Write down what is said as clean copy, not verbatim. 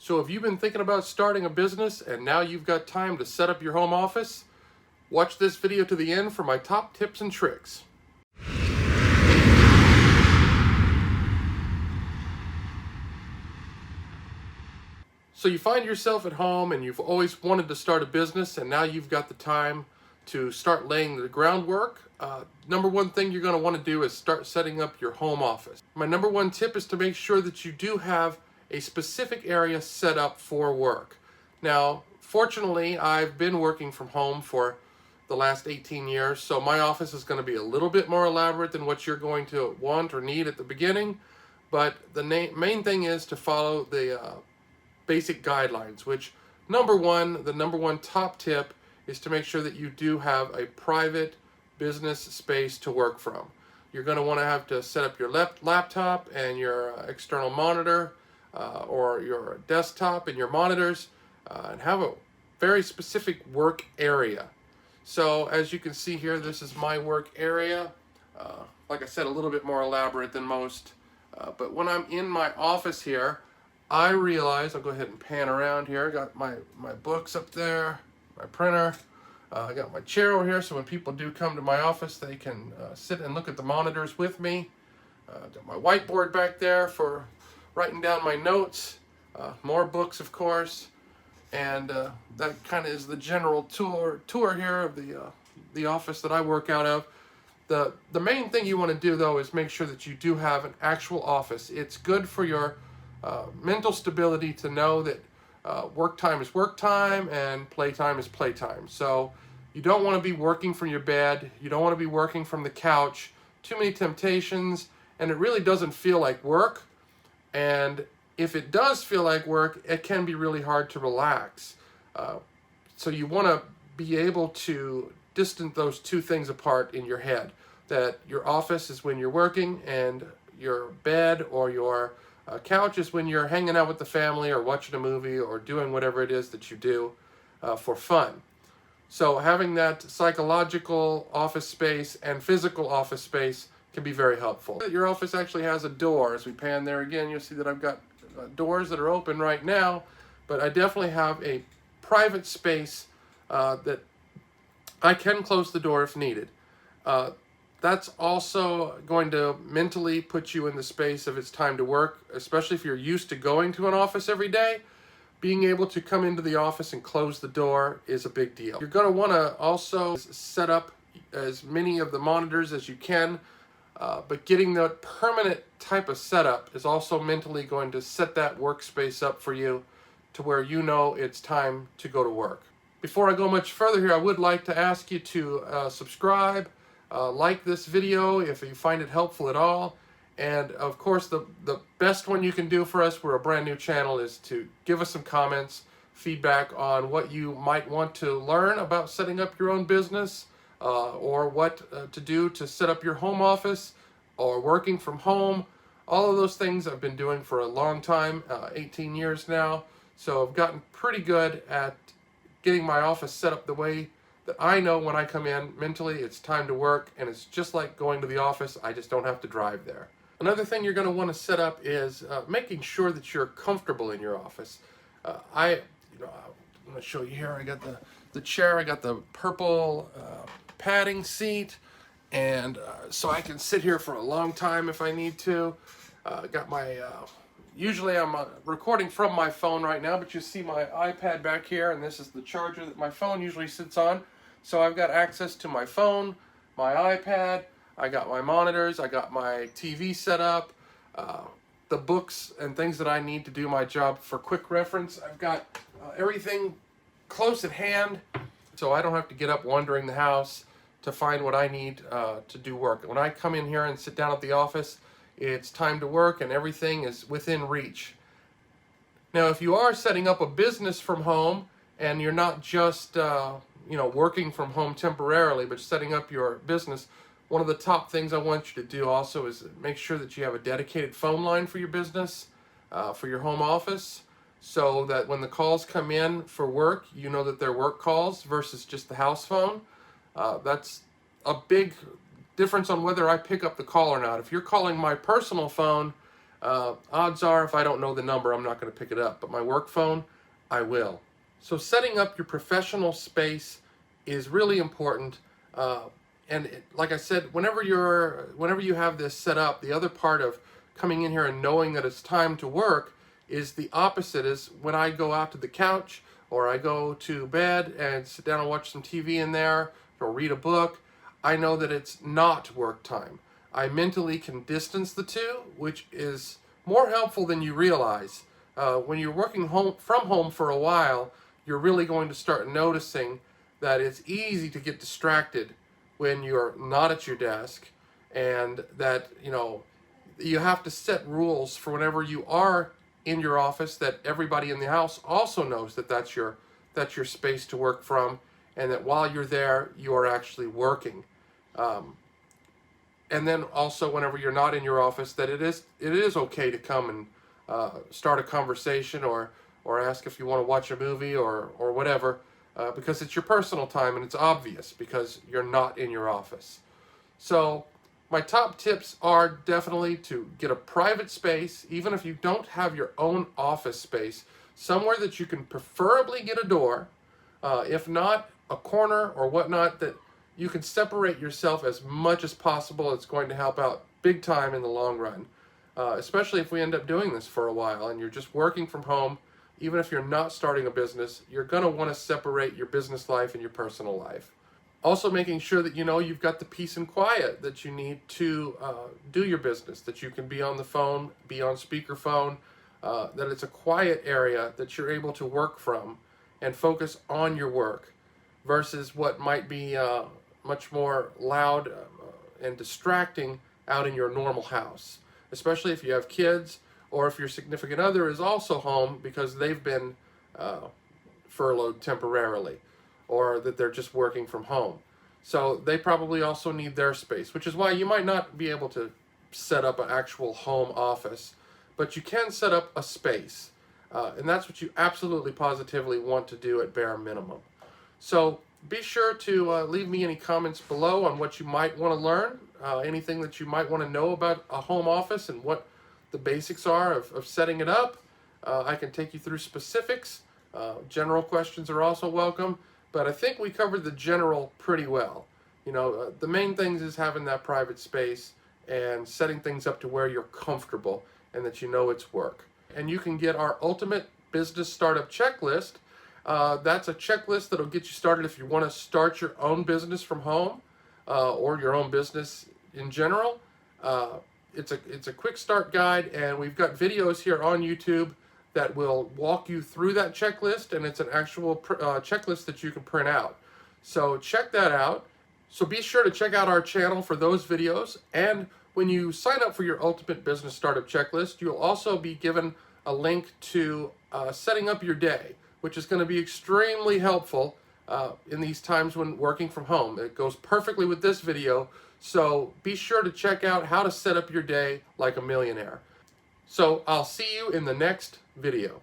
So if you've been thinking about starting a business and now you've got time to set up your home office, watch this video to the end for my top tips and tricks. So you find yourself at home and you've always wanted to start a business and now you've got the time to start laying the groundwork. Number one thing you're going to want to do is start setting up your home office. My number one tip is to make sure that you do have a specific area set up for work. Now, fortunately, I've been working from home for the last 18 years, so my office is going to be a little bit more elaborate than what you're going to want or need at the beginning, but the main thing is to follow the basic guidelines, which the number one top tip is to make sure that you do have a private business space to work from. You're going to want to have to set up your laptop and your external monitor or your desktop and your monitors and have a very specific work area. So as you can see here, this is my work area. Like I said, a little bit more elaborate than most. But when I'm in my office here, I realize, I'll go ahead and pan around here. I got my books up there, my printer. I got my chair over here, so when people do come to my office, they can sit and look at the monitors with me. Got my whiteboard back there for writing down my notes. More books, of course. And that kind of is the general tour here of the office that I work out of. The main thing you want to do, though, is make sure that you do have an actual office. It's good for your mental stability to know that work time is work time and playtime is playtime. So you don't want to be working from your bed. You don't want to be working from the couch. Too many temptations, and it really doesn't feel like work. And if it does feel like work, it can be really hard to relax. So you want to be able to distance those two things apart in your head. That your office is when you're working, and your bed or your couch is when you're hanging out with the family or watching a movie or doing whatever it is that you do for fun. So having that psychological office space and physical office space can be very helpful. Your office actually has a door. As we pan there again, you'll see that I've got doors that are open right now, but I definitely have a private space that I can close the door if needed. That's also going to mentally put you in the space of it's time to work, especially if you're used to going to an office every day. Being able to come into the office and close the door is a big deal. You're going to want to also set up as many of the monitors as you can, but getting the permanent type of setup is also mentally going to set that workspace up for you to where you know it's time to go to work. Before I go much further here, I would like to ask you to subscribe, like this video if you find it helpful at all, and of course the best one you can do for us, we're a brand new channel, is to give us some comments, feedback on what you might want to learn about setting up your own business, or what to do to set up your home office or working from home. All of those things I've been doing for a long time, 18 years now, so I've gotten pretty good at getting my office set up the way that I know when I come in mentally it's time to work, and it's just like going to the office. I just don't have to drive there. Another thing you're going to want to set up is making sure that you're comfortable in your office. I'm going to show you here. I got the chair. I got the purple padding seat, and so I can sit here for a long time if I need to. Got my usually I'm recording from my phone right now, but you see my iPad back here, and this is the charger that my phone usually sits on. So I've got access to my phone, my iPad, I got my monitors, I got my TV set up, the books and things that I need to do my job. For quick reference, I've got everything close at hand, so I don't have to get up wandering the house to find what I need to do work. When I come in here and sit down at the office, it's time to work and everything is within reach. Now, if you are setting up a business from home and you're not just working from home temporarily, but setting up your business, one of the top things I want you to do also is make sure that you have a dedicated phone line for your business, for your home office, so that when the calls come in for work, you know that they're work calls versus just the house phone. That's a big difference on whether I pick up the call or not. If you're calling my personal phone, odds are if I don't know the number, I'm not going to pick it up. But my work phone, I will. So setting up your professional space is really important. Like I said, whenever you have this set up, the other part of coming in here and knowing that it's time to work is the opposite. Is when I go out to the couch or I go to bed and sit down and watch some TV in there or read a book, I know that it's not work time. I mentally can distance the two, which is more helpful than you realize. When you're working from home for a while, you're really going to start noticing that it's easy to get distracted when you're not at your desk, and that you have to set rules for whenever you are in your office, that everybody in the house also knows that that's your space to work from, and that while you're there you are actually working. And then also whenever you're not in your office, that it is okay to come and start a conversation or ask if you want to watch a movie or whatever, because it's your personal time and it's obvious because you're not in your office. So my top tips are definitely to get a private space, even if you don't have your own office space, somewhere that you can preferably get a door, if not a corner or whatnot, that you can separate yourself as much as possible. It's going to help out big time in the long run, especially if we end up doing this for a while and you're just working from home. Even if you're not starting a business, you're going to want to separate your business life and your personal life. Also making sure that you've got the peace and quiet that you need to do your business, that you can be on the phone, be on speakerphone, that it's a quiet area that you're able to work from and focus on your work versus what might be much more loud and distracting out in your normal house, especially if you have kids or if your significant other is also home because they've been furloughed temporarily, or that they're just working from home. So they probably also need their space, which is why you might not be able to set up an actual home office, but you can set up a space. And that's what you absolutely positively want to do at bare minimum. So be sure to leave me any comments below on what you might want to learn, anything that you might want to know about a home office and what the basics are of setting it up. I can take you through specifics. General questions are also welcome, but I think we covered the general pretty well. The main things is having that private space and setting things up to where you're comfortable and that you know it's work. And you can get our ultimate business startup checklist. That's a checklist that'll get you started if you want to start your own business from home, or your own business in general. It's a quick start guide, and we've got videos here on YouTube that will walk you through that checklist, and it's an actual checklist that you can print out. So check that out. So be sure to check out our channel for those videos, and when you sign up for your Ultimate Business Startup Checklist, you'll also be given a link to setting up your day, which is going to be extremely helpful in these times when working from home. It goes perfectly with this video, so be sure to check out how to set up your day like a millionaire. So I'll see you in the next video.